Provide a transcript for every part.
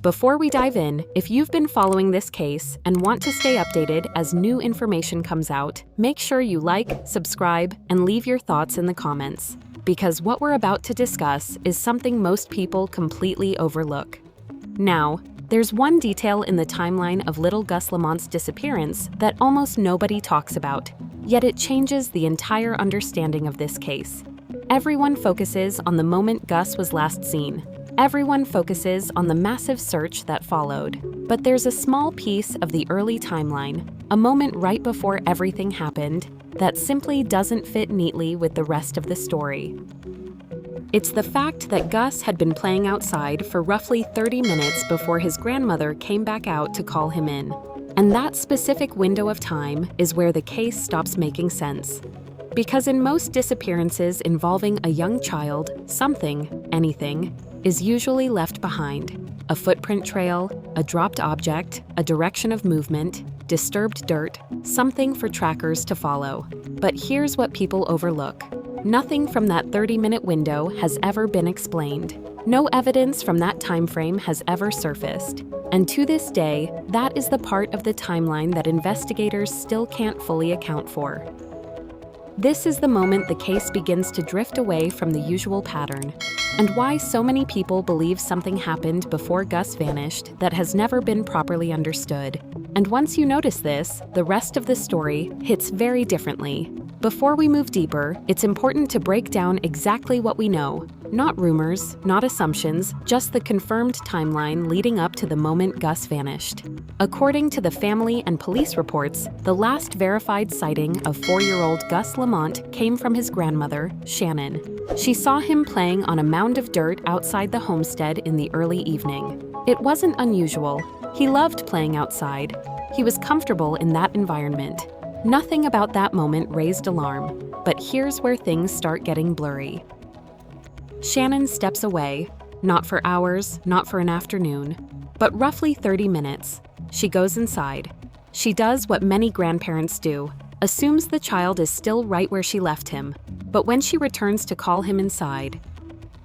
Before we dive in, if you've been following this case and want to stay updated as new information comes out, make sure you like, subscribe, and leave your thoughts in the comments, because what we're about to discuss is something most people completely overlook. Now, there's one detail in the timeline of little Gus Lamont's disappearance that almost nobody talks about, yet it changes the entire understanding of this case. Everyone focuses on the moment Gus was last seen. Everyone focuses on the massive search that followed. But there's a small piece of the early timeline, a moment right before everything happened, that simply doesn't fit neatly with the rest of the story. It's the fact that Gus had been playing outside for roughly 30 minutes before his grandmother came back out to call him in. And that specific window of time is where the case stops making sense. Because in most disappearances involving a young child, something, anything, is usually left behind. A footprint trail, a dropped object, a direction of movement, disturbed dirt, something for trackers to follow. But here's what people overlook. Nothing from that 30-minute window has ever been explained. No evidence from that time frame has ever surfaced. And to this day, that is the part of the timeline that investigators still can't fully account for. This is the moment the case begins to drift away from the usual pattern, and why so many people believe something happened before Gus vanished that has never been properly understood. And once you notice this, the rest of the story hits very differently. Before we move deeper, it's important to break down exactly what we know. Not rumors, not assumptions, just the confirmed timeline leading up to the moment Gus vanished. According to the family and police reports, the last verified sighting of 4-year-old Gus Lamont came from his grandmother, Shannon. She saw him playing on a mound of dirt outside the homestead in the early evening. It wasn't unusual. He loved playing outside. He was comfortable in that environment. Nothing about that moment raised alarm, but here's where things start getting blurry. Shannon steps away, not for hours, not for an afternoon, but roughly 30 minutes. She goes inside. She does what many grandparents do, assumes the child is still right where she left him, but when she returns to call him inside,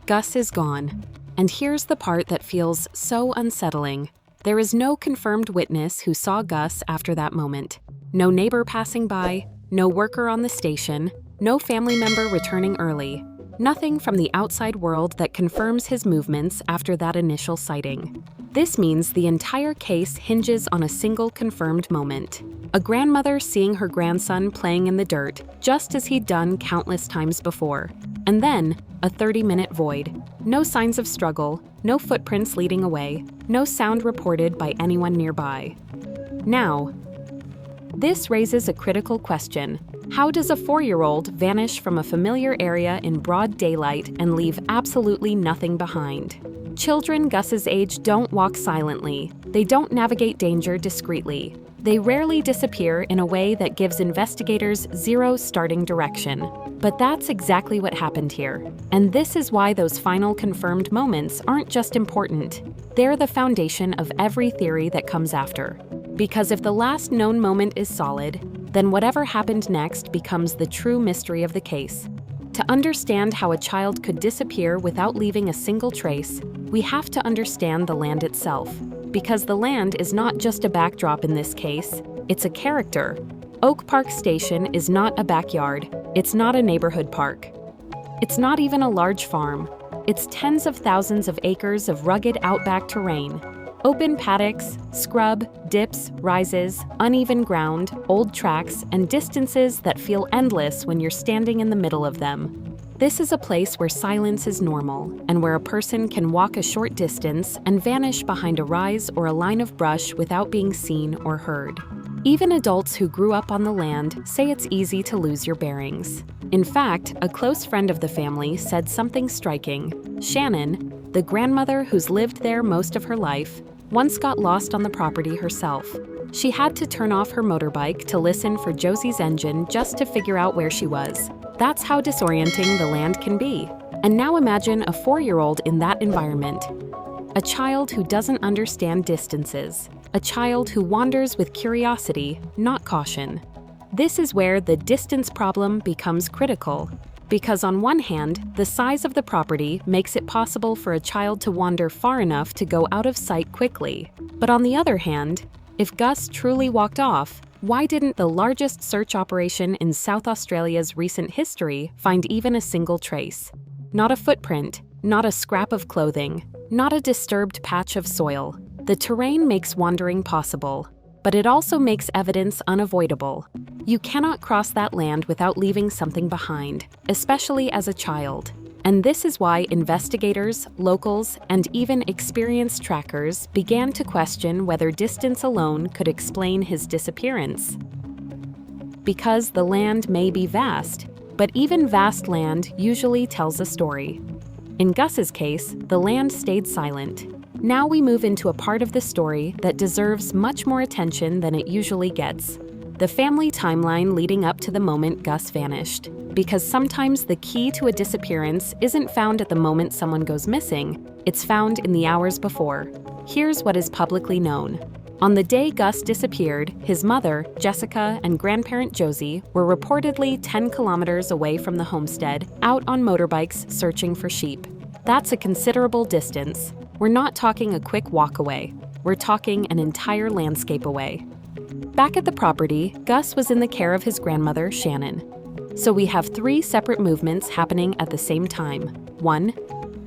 Gus is gone. And here's the part that feels so unsettling. There is no confirmed witness who saw Gus after that moment. No neighbor passing by, no worker on the station, no family member returning early. Nothing from the outside world that confirms his movements after that initial sighting. This means the entire case hinges on a single confirmed moment. A grandmother seeing her grandson playing in the dirt, just as he'd done countless times before. And then, a 30-minute void. No signs of struggle, no footprints leading away, no sound reported by anyone nearby. Now, this raises a critical question. How does a 4-year-old vanish from a familiar area in broad daylight and leave absolutely nothing behind? Children Gus's age don't walk silently. They don't navigate danger discreetly. They rarely disappear in a way that gives investigators zero starting direction. But that's exactly what happened here. And this is why those final confirmed moments aren't just important. They're the foundation of every theory that comes after. Because if the last known moment is solid, then whatever happened next becomes the true mystery of the case. To understand how a child could disappear without leaving a single trace, we have to understand the land itself. Because the land is not just a backdrop in this case, it's a character. Oak Park Station is not a backyard. It's not a neighborhood park. It's not even a large farm. It's tens of thousands of acres of rugged outback terrain. Open paddocks, scrub, dips, rises, uneven ground, old tracks, and distances that feel endless when you're standing in the middle of them. This is a place where silence is normal, and where a person can walk a short distance and vanish behind a rise or a line of brush without being seen or heard. Even adults who grew up on the land say it's easy to lose your bearings. In fact, a close friend of the family said something striking. Shannon, the grandmother who's lived there most of her life, once got lost on the property herself. She had to turn off her motorbike to listen for Josie's engine just to figure out where she was. That's how disorienting the land can be. And now imagine a 4-year-old in that environment. A child who doesn't understand distances. A child who wanders with curiosity, not caution. This is where the distance problem becomes critical. Because on one hand, the size of the property makes it possible for a child to wander far enough to go out of sight quickly. But on the other hand, if Gus truly walked off, why didn't the largest search operation in South Australia's recent history find even a single trace? Not a footprint, not a scrap of clothing, not a disturbed patch of soil. The terrain makes wandering possible, but it also makes evidence unavoidable. You cannot cross that land without leaving something behind, especially as a child. And this is why investigators, locals, and even experienced trackers began to question whether distance alone could explain his disappearance. Because the land may be vast, but even vast land usually tells a story. In Gus's case, the land stayed silent. Now we move into a part of the story that deserves much more attention than it usually gets. The family timeline leading up to the moment Gus vanished. Because sometimes the key to a disappearance isn't found at the moment someone goes missing, it's found in the hours before. Here's what is publicly known. On the day Gus disappeared, his mother, Jessica, and grandparent Josie were reportedly 10 kilometers away from the homestead, out on motorbikes searching for sheep. That's a considerable distance. We're not talking a quick walk away. We're talking an entire landscape away. Back at the property, Gus was in the care of his grandmother, Shannon. So we have 3 separate movements happening at the same time. 1.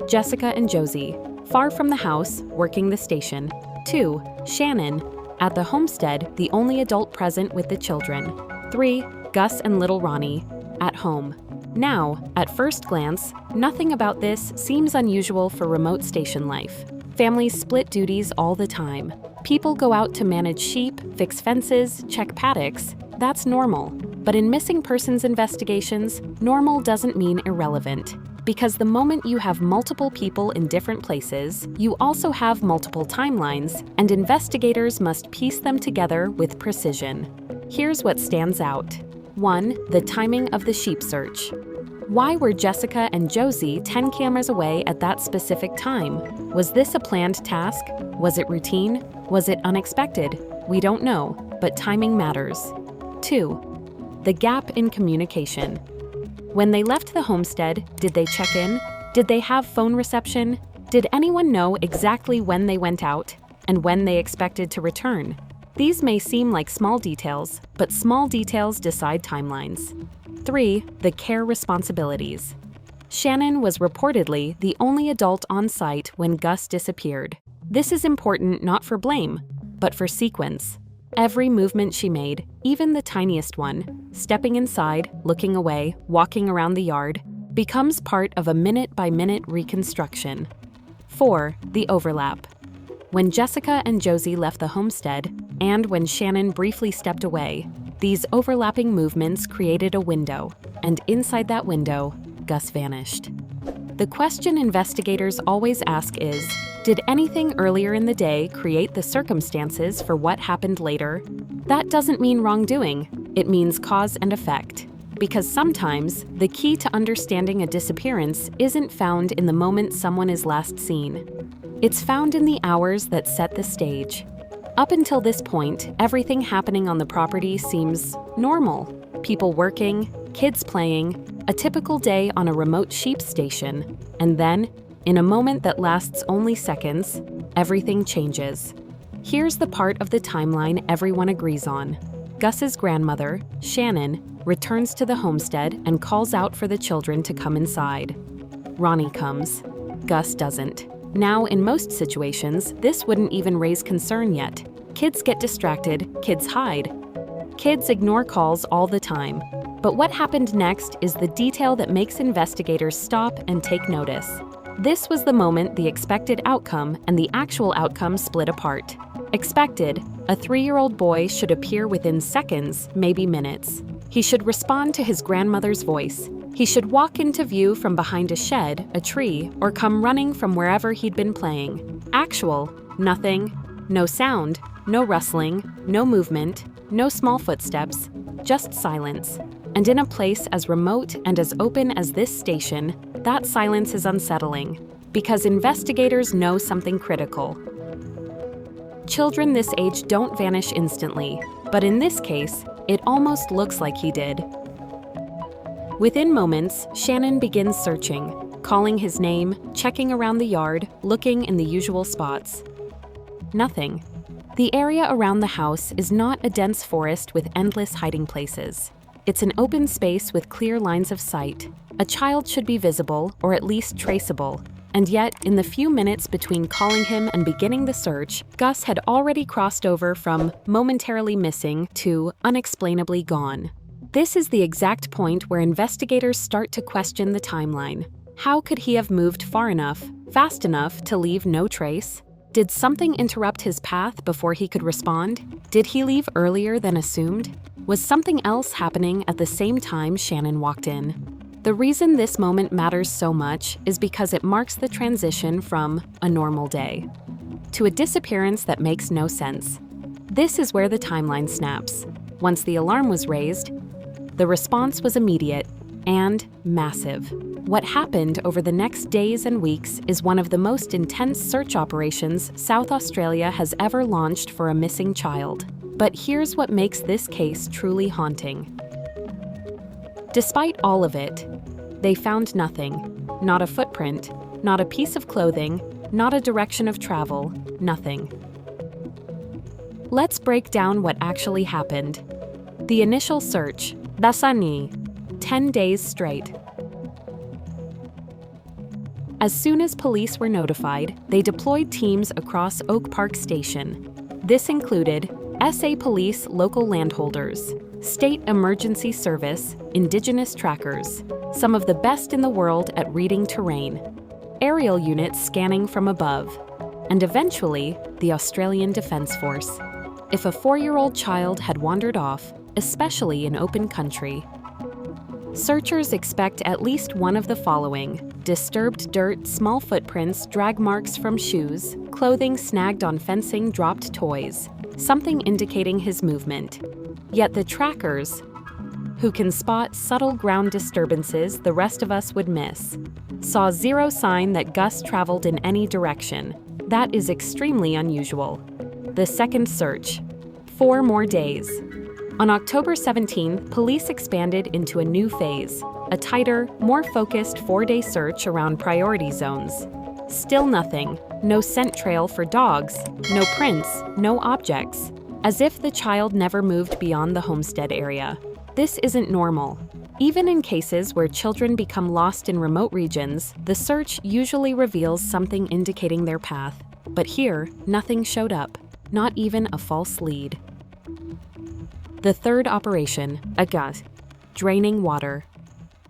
Jessica and Josie, far from the house, working the station. 2. Shannon, at the homestead, the only adult present with the children. 3. Gus and little Ronnie, at home. Now, at first glance, nothing about this seems unusual for remote station life. Families split duties all the time. People go out to manage sheep, fix fences, check paddocks. That's normal. But in missing persons investigations, normal doesn't mean irrelevant. Because the moment you have multiple people in different places, you also have multiple timelines, and investigators must piece them together with precision. Here's what stands out. 1. The timing of the sheep search. Why were Jessica and Josie 10 cameras away at that specific time? Was this a planned task? Was it routine? Was it unexpected? We don't know, but timing matters. 2. The gap in communication. When they left the homestead, did they check in? Did they have phone reception? Did anyone know exactly when they went out and when they expected to return? These may seem like small details, but small details decide timelines. 3. The care responsibilities. Shannon was reportedly the only adult on site when Gus disappeared. This is important not for blame, but for sequence. Every movement she made, even the tiniest one, stepping inside, looking away, walking around the yard, becomes part of a minute-by-minute reconstruction. 4. The overlap. When Jessica and Josie left the homestead, and when Shannon briefly stepped away, these overlapping movements created a window, and inside that window, Gus vanished. The question investigators always ask is, did anything earlier in the day create the circumstances for what happened later? That doesn't mean wrongdoing, it means cause and effect. Because sometimes, the key to understanding a disappearance isn't found in the moment someone is last seen. It's found in the hours that set the stage. Up until this point, everything happening on the property seems normal. People working, kids playing, a typical day on a remote sheep station. And then, in a moment that lasts only seconds, everything changes. Here's the part of the timeline everyone agrees on. Gus's grandmother, Shannon, returns to the homestead and calls out for the children to come inside. Ronnie comes. Gus doesn't. Now, in most situations, this wouldn't even raise concern yet. Kids get distracted, kids hide. Kids ignore calls all the time. But what happened next is the detail that makes investigators stop and take notice. This was the moment the expected outcome and the actual outcome split apart. Expected, a 3-year-old boy should appear within seconds, maybe minutes. He should respond to his grandmother's voice. He should walk into view from behind a shed, a tree, or come running from wherever he'd been playing. Actual, nothing, no sound, no rustling, no movement, no small footsteps, just silence. And in a place as remote and as open as this station, that silence is unsettling, because investigators know something critical. Children this age don't vanish instantly, but in this case, it almost looks like he did. Within moments, Shannon begins searching, calling his name, checking around the yard, looking in the usual spots. Nothing. The area around the house is not a dense forest with endless hiding places. It's an open space with clear lines of sight. A child should be visible, or at least traceable. And yet, in the few minutes between calling him and beginning the search, Gus had already crossed over from momentarily missing to unexplainably gone. This is the exact point where investigators start to question the timeline. How could he have moved far enough, fast enough to leave no trace? Did something interrupt his path before he could respond? Did he leave earlier than assumed? Was something else happening at the same time Shannon walked in? The reason this moment matters so much is because it marks the transition from a normal day to a disappearance that makes no sense. This is where the timeline snaps. Once the alarm was raised, the response was immediate and massive. What happened over the next days and weeks is one of the most intense search operations South Australia has ever launched for a missing child. But here's what makes this case truly haunting. Despite all of it, they found nothing. Not a footprint, not a piece of clothing, not a direction of travel, nothing. Let's break down what actually happened. The initial search, Dasani, 10 days straight. As soon as police were notified, they deployed teams across Oak Park Station. This included SA Police local landholders, State Emergency Service, Indigenous trackers, some of the best in the world at reading terrain, aerial units scanning from above, and eventually, the Australian Defence Force. If a 4-year-old child had wandered off, especially in open country, searchers expect at least one of the following: disturbed dirt, small footprints, drag marks from shoes, clothing snagged on fencing, dropped toys, something indicating his movement. Yet the trackers, who can spot subtle ground disturbances the rest of us would miss, saw zero sign that Gus traveled in any direction. That is extremely unusual. The second search. 4 more days. On October 17th, police expanded into a new phase, a tighter, more focused 4-day search around priority zones. Still nothing. No scent trail for dogs, no prints, no objects. As if the child never moved beyond the homestead area. This isn't normal. Even in cases where children become lost in remote regions, the search usually reveals something indicating their path. But here, nothing showed up, not even a false lead. The third operation, Gus, draining water.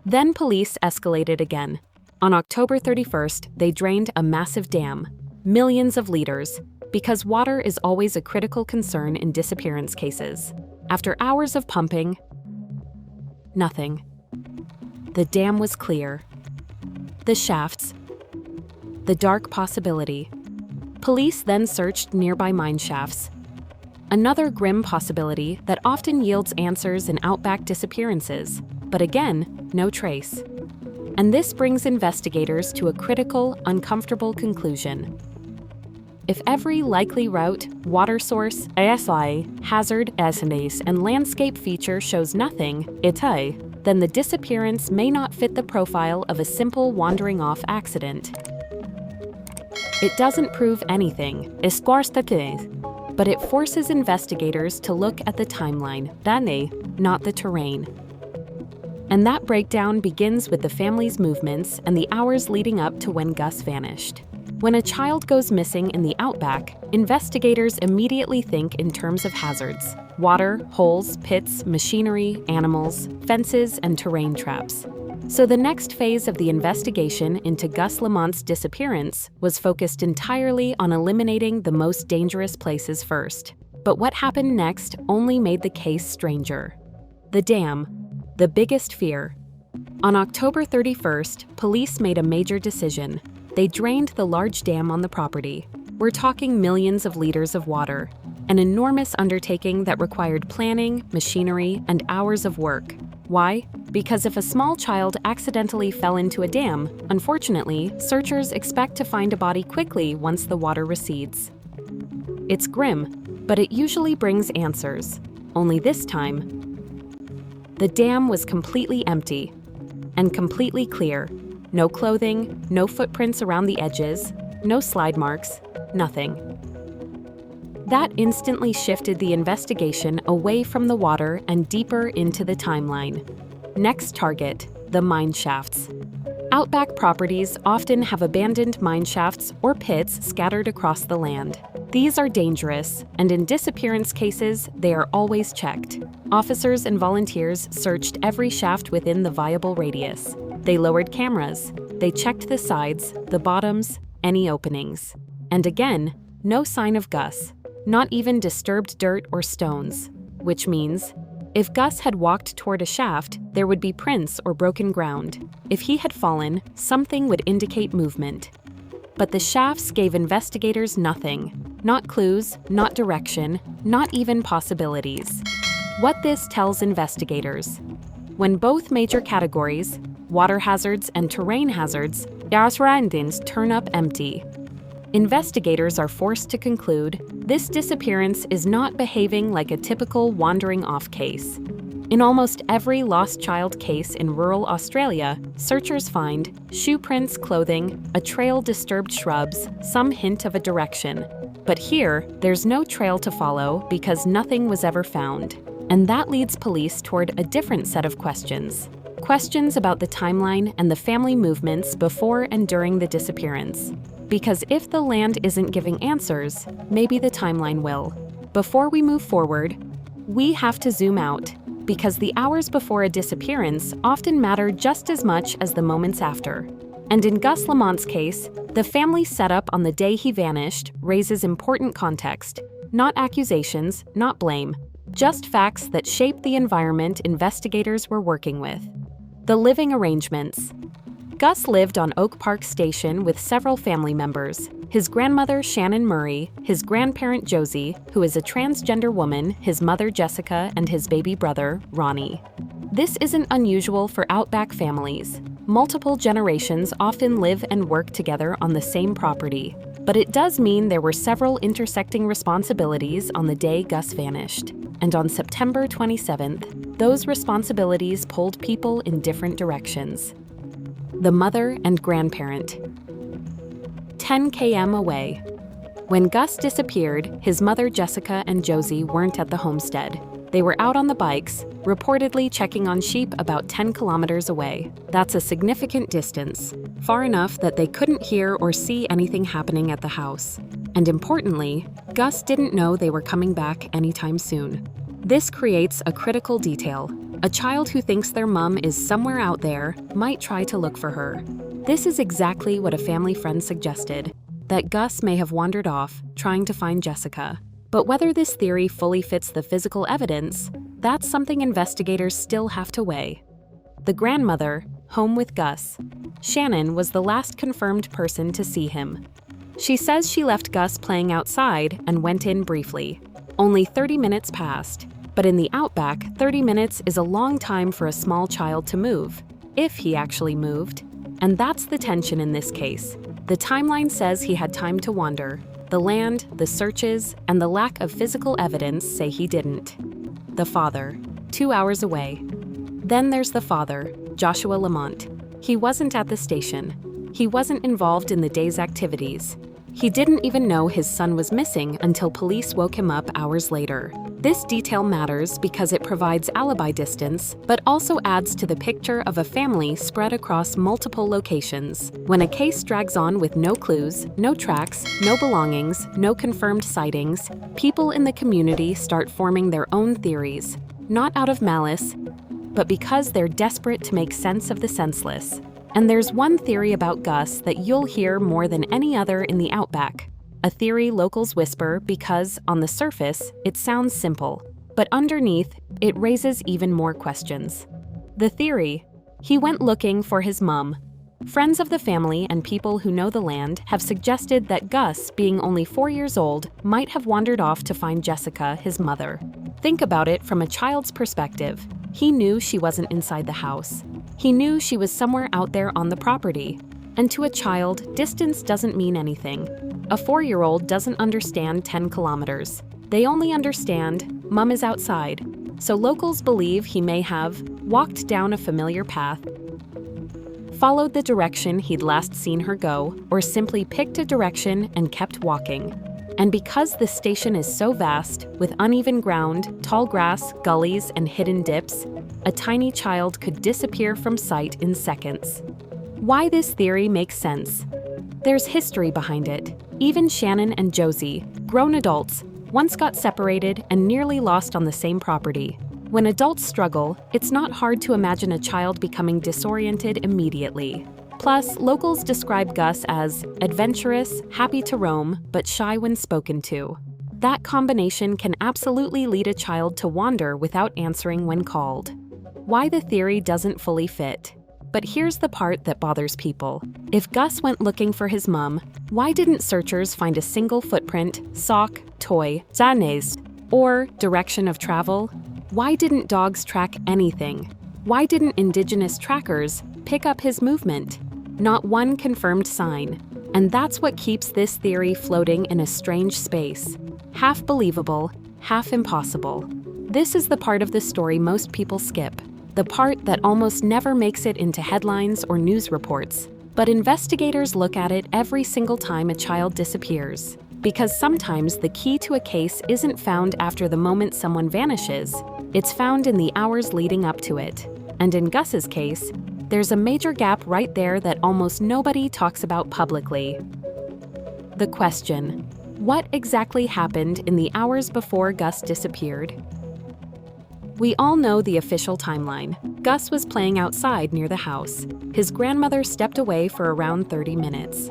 Then police escalated again. On October 31st, they drained a massive dam, millions of liters, because water is always a critical concern in disappearance cases. After hours of pumping, nothing. The dam was clear. The shafts, the dark possibility. Police then searched nearby mine shafts. Another grim possibility that often yields answers in Outback disappearances, but again, no trace. And this brings investigators to a critical, uncomfortable conclusion. If every likely route, water source, ASI, hazard, estimates, and landscape feature shows nothing, then the disappearance may not fit the profile of a simple wandering off accident. It doesn't prove anything, but it forces investigators to look at the timeline, not the terrain. And that breakdown begins with the family's movements and the hours leading up to when Gus vanished. When a child goes missing in the Outback, investigators immediately think in terms of hazards: water, holes, pits, machinery, animals, fences, and terrain traps. So the next phase of the investigation into Gus Lamont's disappearance was focused entirely on eliminating the most dangerous places first. But what happened next only made the case stranger. The dam, the biggest fear. On October 31st, police made a major decision. They drained the large dam on the property. We're talking millions of liters of water, an enormous undertaking that required planning, machinery, and hours of work. Why? Because if a small child accidentally fell into a dam, unfortunately, searchers expect to find a body quickly once the water recedes. It's grim, but it usually brings answers. Only this time, the dam was completely empty. and completely clear. No clothing, no footprints around the edges, no slide marks, nothing. That instantly shifted the investigation away from the water and deeper into the timeline. Next target, the mine shafts. Outback properties often have abandoned mine shafts or pits scattered across the land. These are dangerous, and in disappearance cases, they are always checked. Officers and volunteers searched every shaft within the viable radius. They lowered cameras. They checked the sides, the bottoms, any openings. And again, no sign of Gus. Not even disturbed dirt or stones. Which means, if Gus had walked toward a shaft, there would be prints or broken ground. If he had fallen, something would indicate movement. But the shafts gave investigators nothing. Not clues, not direction, not even possibilities. What this tells investigators: when both major categories, water hazards and terrain hazards, turn up empty, investigators are forced to conclude this disappearance is not behaving like a typical wandering off case. In almost every lost child case in rural Australia, searchers find shoe prints, clothing, a trail, disturbed shrubs, some hint of a direction. But here, there's no trail to follow because nothing was ever found. And that leads police toward a different set of questions. Questions about the timeline and the family movements before and during the disappearance. Because if the land isn't giving answers, maybe the timeline will. Before we move forward, we have to zoom out, because the hours before a disappearance often matter just as much as the moments after. And in Gus Lamont's case, the family setup on the day he vanished raises important context. Not accusations, not blame, just facts that shape the environment investigators were working with. The living arrangements. Gus lived on Oak Park Station with several family members: his grandmother Shannon Murray, his grandparent Josie, who is a transgender woman, his mother Jessica, and his baby brother, Ronnie. This isn't unusual for Outback families. Multiple generations often live and work together on the same property. But it does mean there were several intersecting responsibilities on the day Gus vanished. And on September 27th, those responsibilities pulled people in different directions. The mother and grandparent. 10 km away. When Gus disappeared, his mother Jessica and Josie weren't at the homestead. They were out on the bikes, reportedly checking on sheep about 10 kilometers away. That's a significant distance, far enough that they couldn't hear or see anything happening at the house. And importantly, Gus didn't know they were coming back anytime soon. This creates a critical detail. A child who thinks their mom is somewhere out there might try to look for her. This is exactly what a family friend suggested, that Gus may have wandered off, trying to find Jessica. But whether this theory fully fits the physical evidence, that's something investigators still have to weigh. The grandmother, home with Gus. Shannon was the last confirmed person to see him. She says she left Gus playing outside and went in briefly. Only 30 minutes passed. But in the Outback, 30 minutes is a long time for a small child to move, if he actually moved. And that's the tension in this case. The timeline says he had time to wander. The land, the searches, and the lack of physical evidence say he didn't. The father, 2 hours away. Then there's the father, Joshua Lamont. He wasn't at the station. He wasn't involved in the day's activities. He didn't even know his son was missing until police woke him up hours later. This detail matters because it provides alibi distance, but also adds to the picture of a family spread across multiple locations. When a case drags on with no clues, no tracks, no belongings, no confirmed sightings, people in the community start forming their own theories, not out of malice, but because they're desperate to make sense of the senseless. And there's one theory about Gus that you'll hear more than any other in the Outback. A theory locals whisper because, on the surface, it sounds simple, but underneath, it raises even more questions. The theory: he went looking for his mom. Friends of the family and people who know the land have suggested that Gus, being only 4 years old, might have wandered off to find Jessica, his mother. Think about it from a child's perspective. He knew she wasn't inside the house. He knew she was somewhere out there on the property. And to a child, distance doesn't mean anything. A 4-year-old doesn't understand 10 kilometers. They only understand, Mom is outside. So locals believe he may have walked down a familiar path, followed the direction he'd last seen her go, or simply picked a direction and kept walking. And because this station is so vast, with uneven ground, tall grass, gullies, and hidden dips, a tiny child could disappear from sight in seconds. Why this theory makes sense? There's history behind it. Even Shannon and Josie, grown adults, once got separated and nearly lost on the same property. When adults struggle, it's not hard to imagine a child becoming disoriented immediately. Plus, locals describe Gus as adventurous, happy to roam, but shy when spoken to. That combination can absolutely lead a child to wander without answering when called. Why the theory doesn't fully fit. But here's the part that bothers people. If Gus went looking for his mom, why didn't searchers find a single footprint, sock, toy, zanes, or direction of travel? Why didn't dogs track anything? Why didn't indigenous trackers pick up his movement? Not one confirmed sign. And that's what keeps this theory floating in a strange space. Half believable, half impossible. This is the part of the story most people skip. The part that almost never makes it into headlines or news reports. But investigators look at it every single time a child disappears. Because sometimes the key to a case isn't found after the moment someone vanishes. It's found in the hours leading up to it. And in Gus's case, there's a major gap right there that almost nobody talks about publicly. The question: what exactly happened in the hours before Gus disappeared? We all know the official timeline. Gus was playing outside near the house. His grandmother stepped away for around 30 minutes.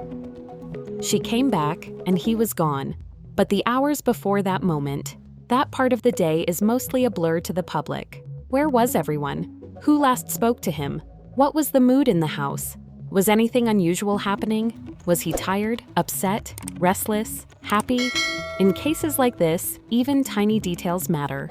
She came back, and he was gone. But the hours before that moment, that part of the day is mostly a blur to the public. Where was everyone? Who last spoke to him? What was the mood in the house? Was anything unusual happening? Was he tired, upset, restless, happy? In cases like this, even tiny details matter.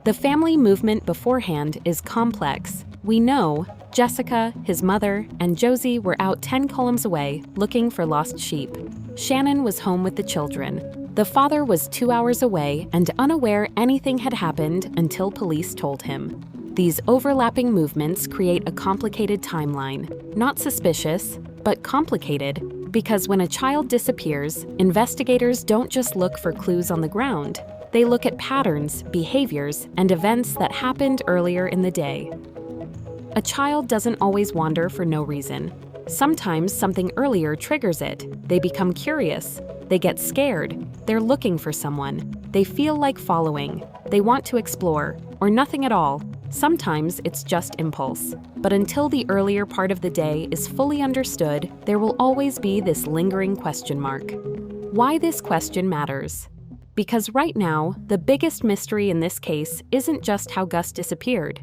The family movement beforehand is complex. We know Jessica, his mother, and Josie were out 10 columns away looking for lost sheep. Shannon was home with the children. The father was 2 hours away and unaware anything had happened until police told him. These overlapping movements create a complicated timeline. Not suspicious, but complicated, because when a child disappears, investigators don't just look for clues on the ground. They look at patterns, behaviors, and events that happened earlier in the day. A child doesn't always wander for no reason. Sometimes something earlier triggers it. They become curious. They get scared. They're looking for someone. They feel like following. They want to explore, or nothing at all. Sometimes it's just impulse. But until the earlier part of the day is fully understood, there will always be this lingering question mark. Why this question matters? Because right now, the biggest mystery in this case isn't just how Gus disappeared.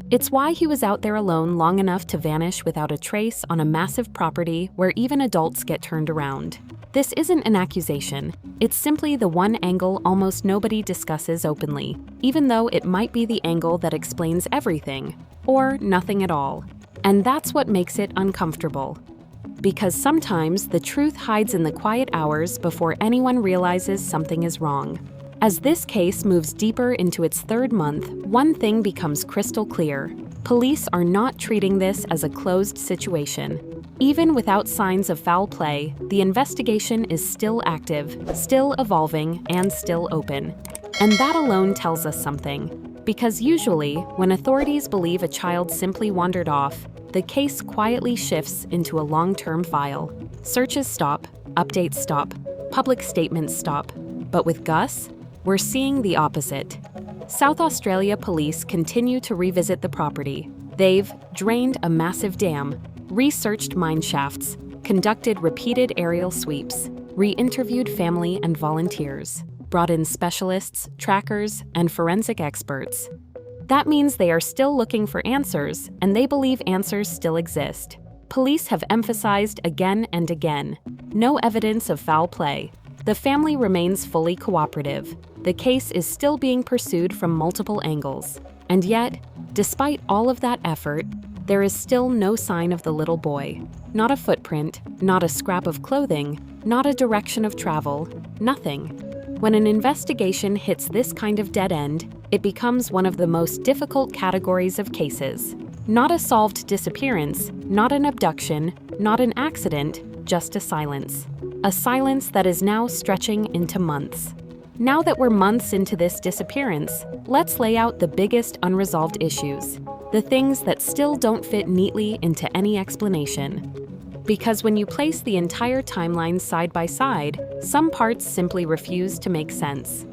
It's why he was out there alone long enough to vanish without a trace on a massive property where even adults get turned around. This isn't an accusation. It's simply the one angle almost nobody discusses openly, even though it might be the angle that explains everything, or nothing at all. And that's what makes it uncomfortable. Because sometimes the truth hides in the quiet hours before anyone realizes something is wrong. As this case moves deeper into its third month, one thing becomes crystal clear. Police are not treating this as a closed situation. Even without signs of foul play, the investigation is still active, still evolving, and still open. And that alone tells us something. Because usually, when authorities believe a child simply wandered off, the case quietly shifts into a long-term file. Searches stop, updates stop, public statements stop. But with Gus, we're seeing the opposite. South Australia police continue to revisit the property. They've drained a massive dam, researched mine shafts, conducted repeated aerial sweeps, re-interviewed family and volunteers, brought in specialists, trackers, and forensic experts. That means they are still looking for answers, and they believe answers still exist. Police have emphasized again and again, no evidence of foul play. The family remains fully cooperative. The case is still being pursued from multiple angles. And yet, despite all of that effort, there is still no sign of the little boy. Not a footprint, not a scrap of clothing, not a direction of travel, nothing. When an investigation hits this kind of dead end, it becomes one of the most difficult categories of cases. Not a solved disappearance, not an abduction, not an accident, just a silence. A silence that is now stretching into months. Now that we're months into this disappearance, let's lay out the biggest unresolved issues, the things that still don't fit neatly into any explanation. Because when you place the entire timeline side by side, some parts simply refuse to make sense.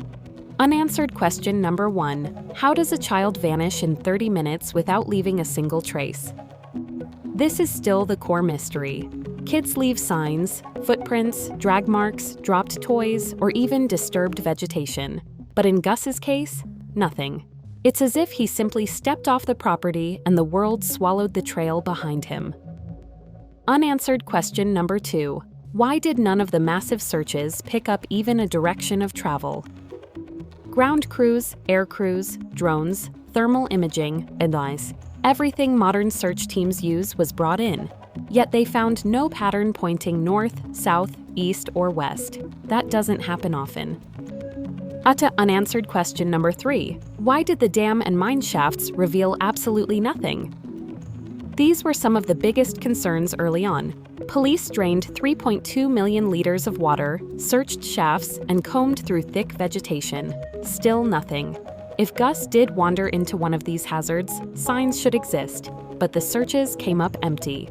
Unanswered question number 1. How does a child vanish in 30 minutes without leaving a single trace? This is still the core mystery. Kids leave signs, footprints, drag marks, dropped toys, or even disturbed vegetation. But in Gus's case, nothing. It's as if he simply stepped off the property and the world swallowed the trail behind him. Unanswered question number 2. Why did none of the massive searches pick up even a direction of travel? Ground crews, air crews, drones, thermal imaging, and eyes. Everything modern search teams use was brought in. Yet they found no pattern pointing north, south, east, or west. That doesn't happen often. Unanswered question number 3. Why did the dam and mine shafts reveal absolutely nothing? These were some of the biggest concerns early on. Police drained 3.2 million liters of water, searched shafts, and combed through thick vegetation. Still nothing. If Gus did wander into one of these hazards, signs should exist, but the searches came up empty.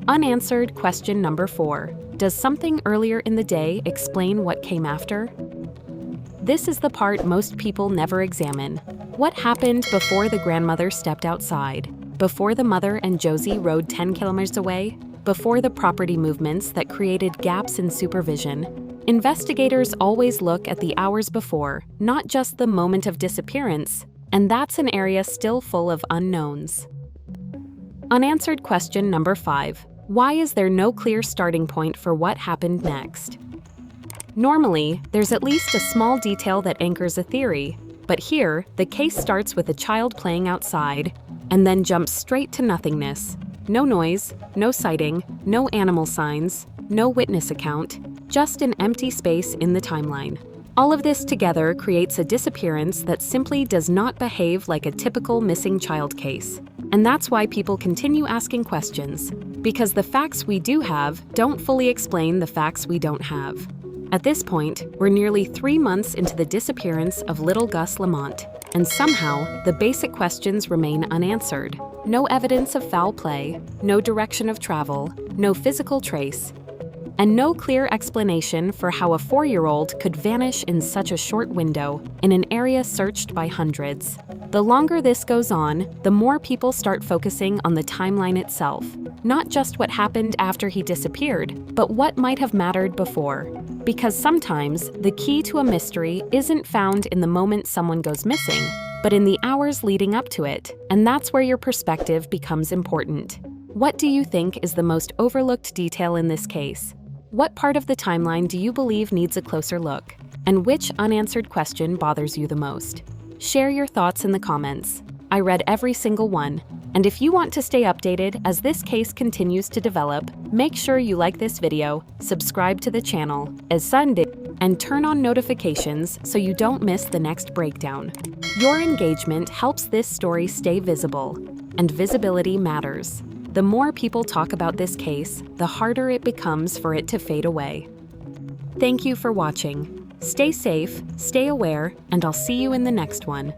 Unanswered question number 4. Does something earlier in the day explain what came after? This is the part most people never examine. What happened before the grandmother stepped outside? Before the mother and Josie rode 10 kilometers away? Before the property movements that created gaps in supervision? Investigators always look at the hours before, not just the moment of disappearance, and that's an area still full of unknowns. Unanswered question number 5. Why is there no clear starting point for what happened next? Normally, there's at least a small detail that anchors a theory, but here, the case starts with a child playing outside, and then jumps straight to nothingness. No noise, no sighting, no animal signs, no witness account, just an empty space in the timeline. All of this together creates a disappearance that simply does not behave like a typical missing child case. And that's why people continue asking questions, because the facts we do have don't fully explain the facts we don't have. At this point, we're nearly 3 months into the disappearance of little Gus Lamont, and somehow, the basic questions remain unanswered. No evidence of foul play, no direction of travel, no physical trace, and no clear explanation for how a 4-year-old could vanish in such a short window in an area searched by hundreds. The longer this goes on, the more people start focusing on the timeline itself, not just what happened after he disappeared, but what might have mattered before. Because sometimes, the key to a mystery isn't found in the moment someone goes missing, but in the hours leading up to it, and that's where your perspective becomes important. What do you think is the most overlooked detail in this case? What part of the timeline do you believe needs a closer look? And which unanswered question bothers you the most? Share your thoughts in the comments. I read every single one. And if you want to stay updated as this case continues to develop, make sure you like this video, subscribe to the channel, as Sunday, and turn on notifications so you don't miss the next breakdown. Your engagement helps this story stay visible, and visibility matters. The more people talk about this case, the harder it becomes for it to fade away. Thank you for watching. Stay safe, stay aware, and I'll see you in the next one.